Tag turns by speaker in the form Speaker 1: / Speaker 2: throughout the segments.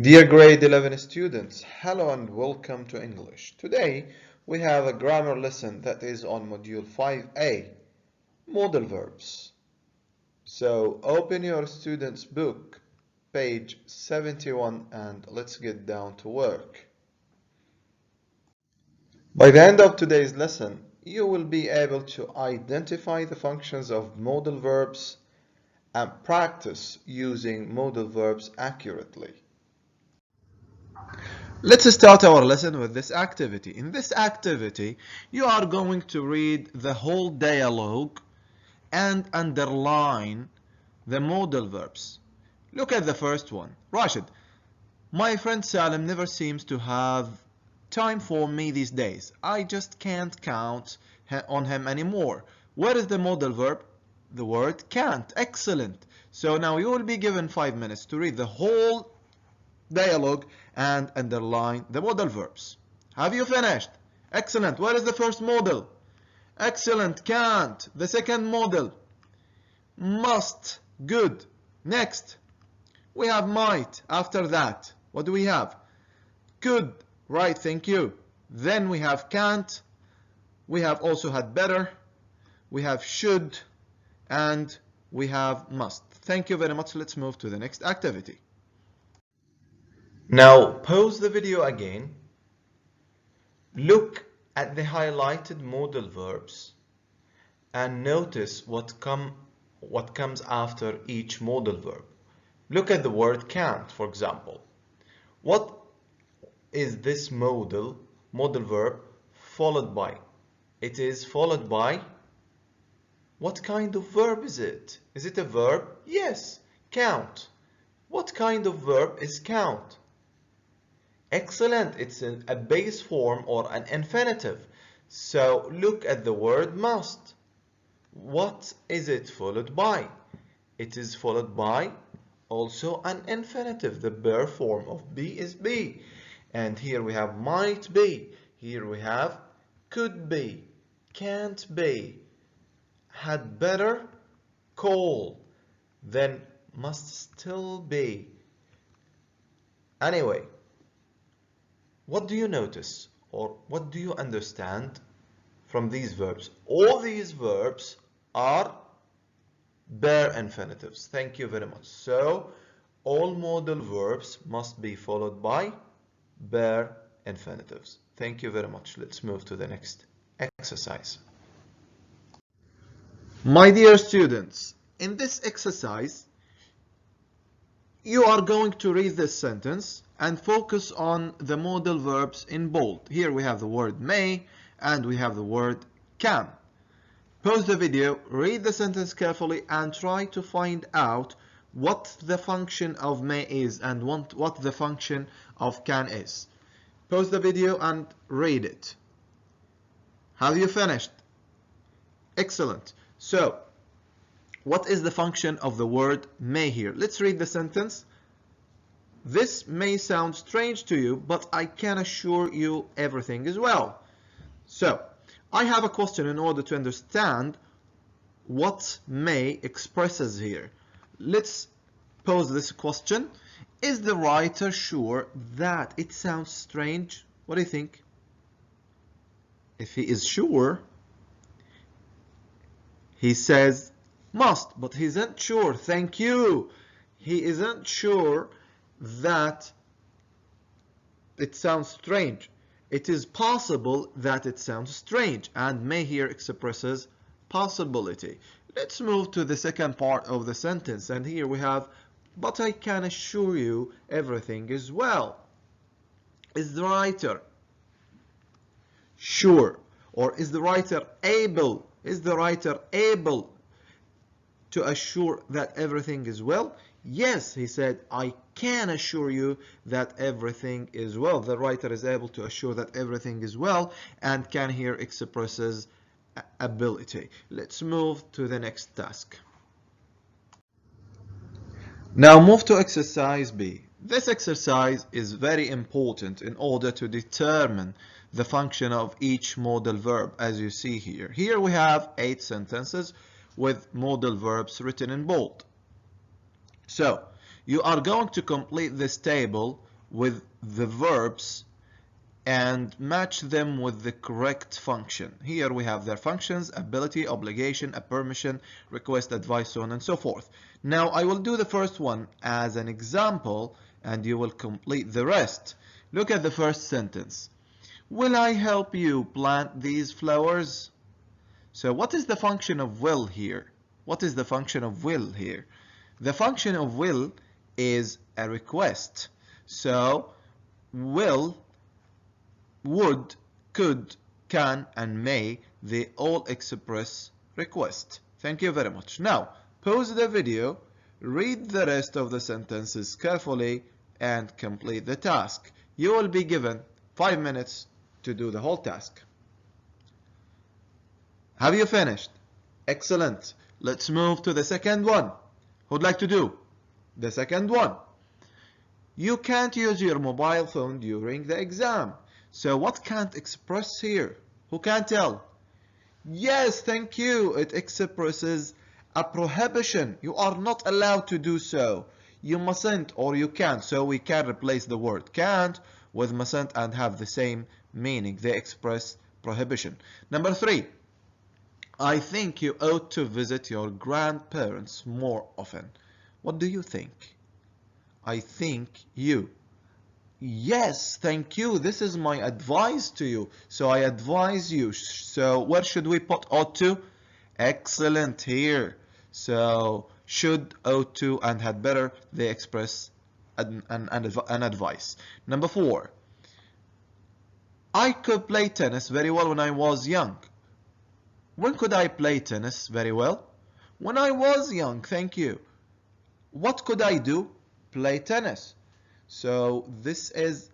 Speaker 1: Dear grade 11 students, hello and welcome to English. Today we have a grammar lesson that is on module 5a, modal verbs. So open your student's book, page 71, and let's get down to work. By the end of today's lesson, you will be able to identify the functions of modal verbs and practice using modal verbs accurately. Let's start our lesson with this activity. In this activity, you are going to read the whole dialogue and underline the modal verbs. Look at the first one. Rashid, my friend Salim never seems to have time for me these days. I just can't count on him anymore. Where is the modal verb? The word can't. Excellent. So now you will be given 5 minutes to read the whole dialogue and underline the modal verbs. Have you finished? Excellent. Where is the first modal? Excellent. Can't. The second modal. Must. Good. Next. We have might. After that, what do we have? Could. Right. Thank you. Then we have can't. We have also had better. We have should. And we have must. Thank you very much. Let's move to the next activity. Now pause the video again. Look at the highlighted modal verbs and notice what comes after each modal verb. Look at the word can't, for example. What is this modal verb followed by? It is followed by what kind of verb is it? Is it a verb? Yes, count. What kind of verb is count? Excellent, it's a base form or an infinitive. So look at the word must. What is it followed by? It is followed by also an infinitive. The bare form of be is be. And here we have might be. Here we have could be, can't be, had better, call, then must still be. Anyway, what do you notice or what do you understand from these verbs? All these verbs are bare infinitives. Thank you very much. So all modal verbs must be followed by bare infinitives. Thank you very much. Let's move to the next exercise. My dear students, in this exercise, you are going to read this sentence and focus on the modal verbs in bold. Here we have the word may and we have the word can. Pause the video, read the sentence carefully and try to find out what the function of may is and what the function of can is. Pause the video and read it. Have you finished? Excellent. So, what is the function of the word may here? Let's read the sentence. This may sound strange to you, but I can assure you everything is well. So, I have a question in order to understand what may expresses here. Let's pose this question. Is the writer sure that it sounds strange? What do you think? If he is sure, he says must, but he isn't sure. Thank you. He isn't sure that it sounds strange. It is possible that it sounds strange, and may here expresses possibility. Let's move to the second part of the sentence, and here we have, but I can assure you everything is well. Is the writer sure, or is the writer able? Is the writer able to assure that everything is well? Yes, he said, I can assure you that everything is well. The writer is able to assure that everything is well, and can here expresses ability. Let's move to the next task. Now move to exercise B. This exercise is very important in order to determine the function of each modal verb, as you see here. Here we have 8 sentences with modal verbs written in bold. So, you are going to complete this table with the verbs and match them with the correct function. Here we have their functions: ability, obligation, a permission, request, advice, so on and so forth. Now I will do the first one as an example and you will complete the rest. Look at the first sentence. Will I help you plant these flowers? So what is the function of will here? What is the function of will here? The function of will is a request. So will, would, could, can, and may, they all express request. Thank you very much. Now, pause the video, read the rest of the sentences carefully, and complete the task. You will be given 5 minutes to do the whole task. Have you finished? Excellent. Let's move to the second one. Who'd like to do the second one? You can't use your mobile phone during the exam. So what can't express here? Who can tell? Yes, thank you. It expresses a prohibition. You are not allowed to do so. You mustn't or you can't. So we can replace the word can't with mustn't and have the same meaning. They express prohibition. Number 3. I think you ought to visit your grandparents more often. What do you think? I think you. Yes, thank you. This is my advice to you. So I advise you. So where should we put ought to? Excellent, here. So should, ought to, and had better, they express an advice. Number 4. I could play tennis very well when I was young. When could I play tennis very well? When I was young, thank you. What could I do? Play tennis. So this is,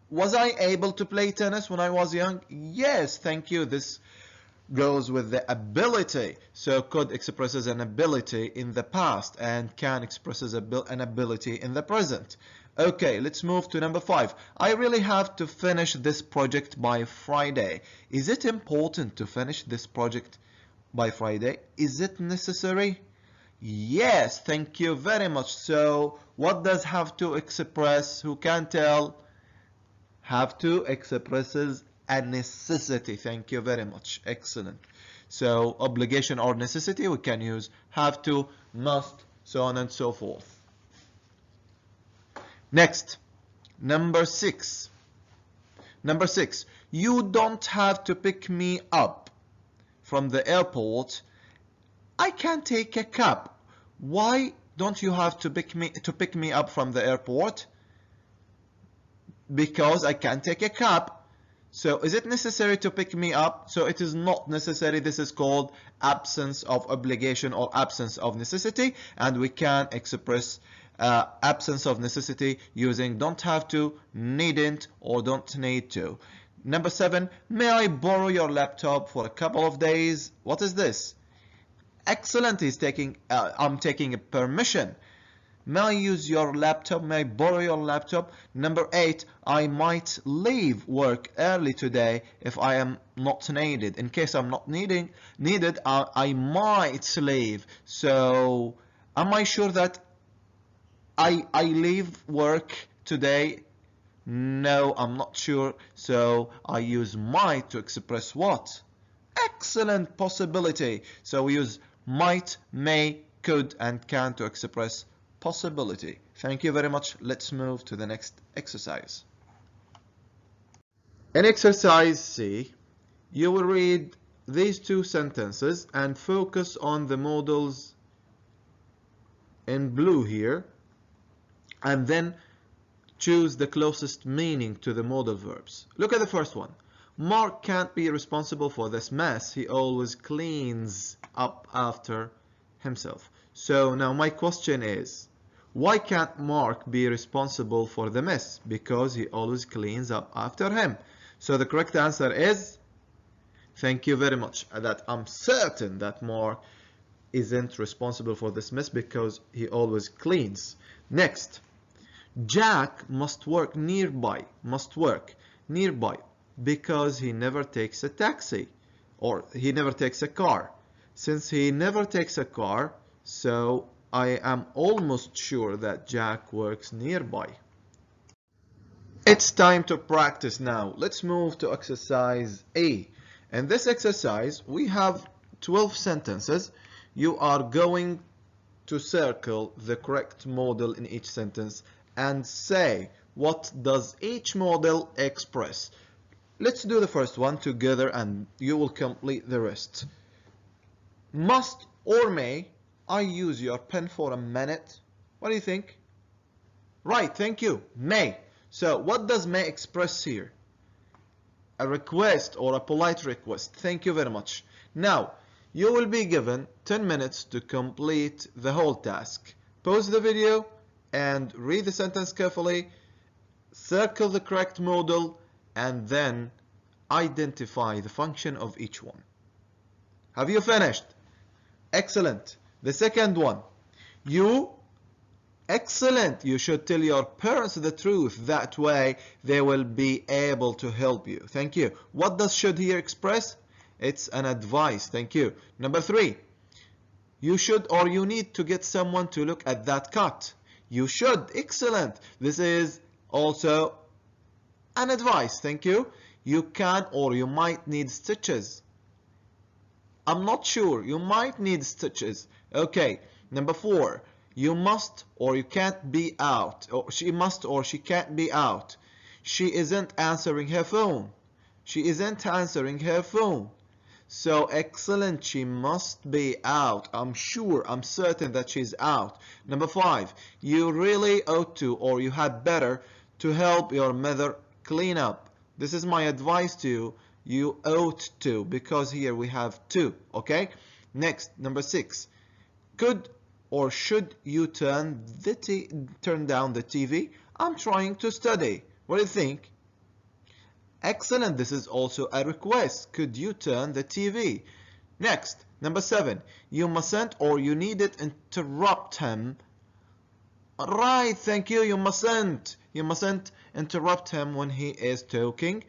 Speaker 1: was I able to play tennis when I was young? Yes, thank you. This goes with the ability. So could expresses an ability in the past and can expresses an ability in the present. Okay, let's move to number 5. I really have to finish this project by Friday. Is it important to finish this project by Friday? Is it necessary? Yes, thank you very much. So what does have to express? Who can tell? Have to expresses a necessity. Thank you very much. Excellent. So obligation or necessity, we can use have to, must, so on and so forth. Next, number 6. Number 6. You don't have to pick me up from the airport. I can take a cab. Why don't you have to pick me up from the airport? Because I can take a cab. So is it necessary to pick me up? So it is not necessary. This is called absence of obligation or absence of necessity, and we can express absence of necessity using don't have to, needn't, or don't need to. Number 7, may I borrow your laptop for a couple of days? What is this? Excellent. He's taking I'm taking a permission. May I use your laptop? May I borrow your laptop? Number 8, I might leave work early today if I am not needed. In case I'm not needed, I might leave. So am I sure that I leave work today? No, I'm not sure. So I use might to express what? Excellent, possibility. So we use might, may, could, and can to express possibility. Thank you very much. Let's move to the next exercise. In exercise C, you will read these 2 sentences and focus on the modals in blue here, and then choose the closest meaning to the modal verbs. Look at the first one. Mark can't be responsible for this mess. He always cleans up after himself. So now my question is, why can't Mark be responsible for the mess? Because he always cleans up after him. So the correct answer is, thank you very much, that I'm certain that Mark isn't responsible for this mess because he always cleans. Next, Jack must work nearby, because he never takes a taxi, or he never takes a car. Since he never takes a car, so I am almost sure that Jack works nearby. It's time to practice now. Let's move to exercise A. In this exercise, we have 12 sentences. You are going to circle the correct modal in each sentence and say what does each modal express. Let's do the first one together and you will complete the rest. Must or may I use your pen for a minute? What do you think? Right, thank you. May. So what does may express here? A request or a polite request. Thank you very much. Now, you will be given 10 minutes to complete the whole task. Pause the video and read the sentence carefully, circle the correct modal, and then identify the function of each one. Have you finished? Excellent. The second one. Excellent. You should tell your parents the truth. That way they will be able to help you. Thank you. What does should here express? It's an advice. Thank you. Number 3. You should or you need to get someone to look at that cut. You should. Excellent. This is also an advice. Thank you. You can or you might need stitches. I'm not sure. You might need stitches. Okay. Number 4. You must or you can't be out. Or she must or she can't be out. She isn't answering her phone. She isn't answering her phone. So excellent, she must be out. I'm sure, I'm certain that she's out. Number 5, you really ought to or you had better to help your mother clean up. This is my advice to you. You ought to, because here we have to, okay? Next, number 6, could or should you turn down the TV? I'm trying to study. What do you think? Excellent. This is also a request. Could you turn the TV? Next, number 7. You mustn't or you needn't interrupt him. Right, thank you. You mustn't. You mustn't interrupt him when he is talking,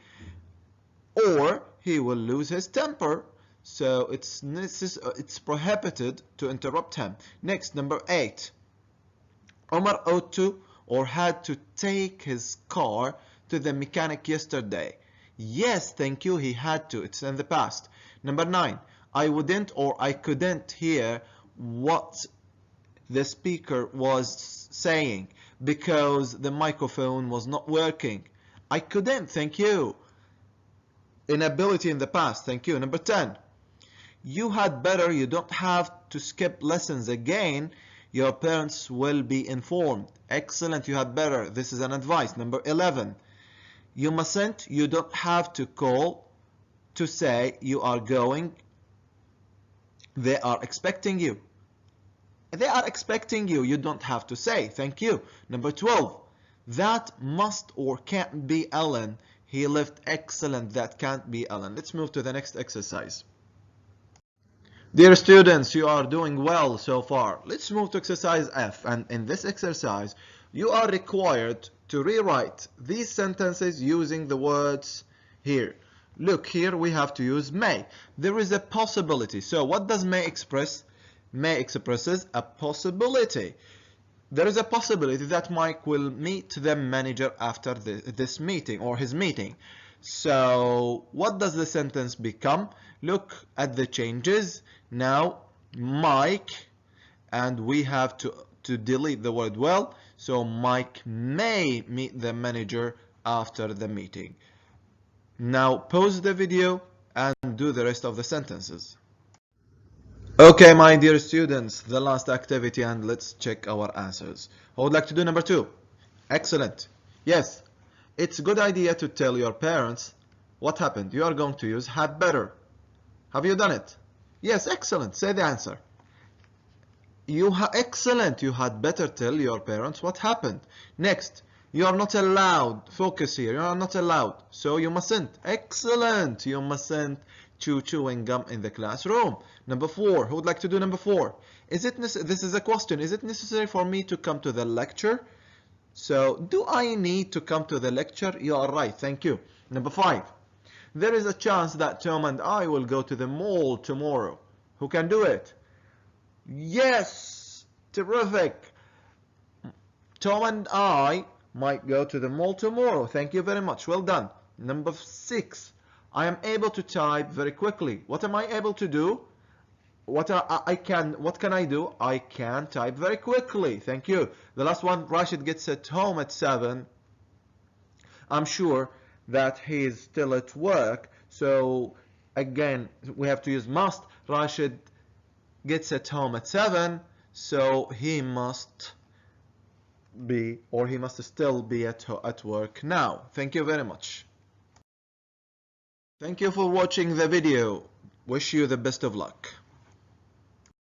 Speaker 1: or he will lose his temper. So it's prohibited to interrupt him. Next, number 8. Omar ought to or had to take his car to the mechanic yesterday. Yes, thank you, he had to. It's in the past. Number 9. I wouldn't or I couldn't hear what the speaker was saying because the microphone was not working. I couldn't, thank you. Inability in the past, thank you. Number 10. You had better, you don't have to skip lessons again. Your parents will be informed. Excellent, you had better. This is an advice. Number 11. You mustn't, you don't have to call to say you are going. They are expecting you. They are expecting you. You don't have to say. Thank you. Number 12. That must or can't be Ellen. He left. Excellent. That can't be Ellen. Let's move to the next exercise. Dear students, you are doing well so far. Let's move to exercise F. And in this exercise, you are required to rewrite these sentences using the words here. Look, here we have to use may. There is a possibility. So what does may express? May expresses a possibility. There is a possibility that Mike will meet the manager after this meeting or his meeting. So what does the sentence become? Look at the changes. Now Mike, and we have to delete the word well. So Mike may meet the manager after the meeting. Now pause the video and do the rest of the sentences. Okay, my dear students, the last activity, and let's check our answers. I would like to do number 2. Excellent. Yes, it's a good idea to tell your parents what happened. You are going to use had better. Have you done it? Yes, excellent. Say the answer. Excellent. You had better tell your parents what happened. Next, you are not allowed. Focus here. You are not allowed. So you mustn't. Excellent. You mustn't chew chewing gum in the classroom. Number 4. Who would like to do number 4? This is a question. Is it necessary for me to come to the lecture? So, do I need to come to the lecture? You are right. Thank you. Number 5. There is a chance that Tom and I will go to the mall tomorrow. Who can do it? Yes! Terrific! Tom and I might go to the mall tomorrow. Thank you very much. Well done. Number 6. I am able to type very quickly. What am I able to do? What can I do? I can type very quickly. Thank you. The last one, Rashid gets at home at 7. I'm sure that he is still at work. So again, we have to use must. Rashid gets at home at 7. So he must be, or he must still be at work now. Thank you very much. Thank you for watching the video. Wish you the best of luck.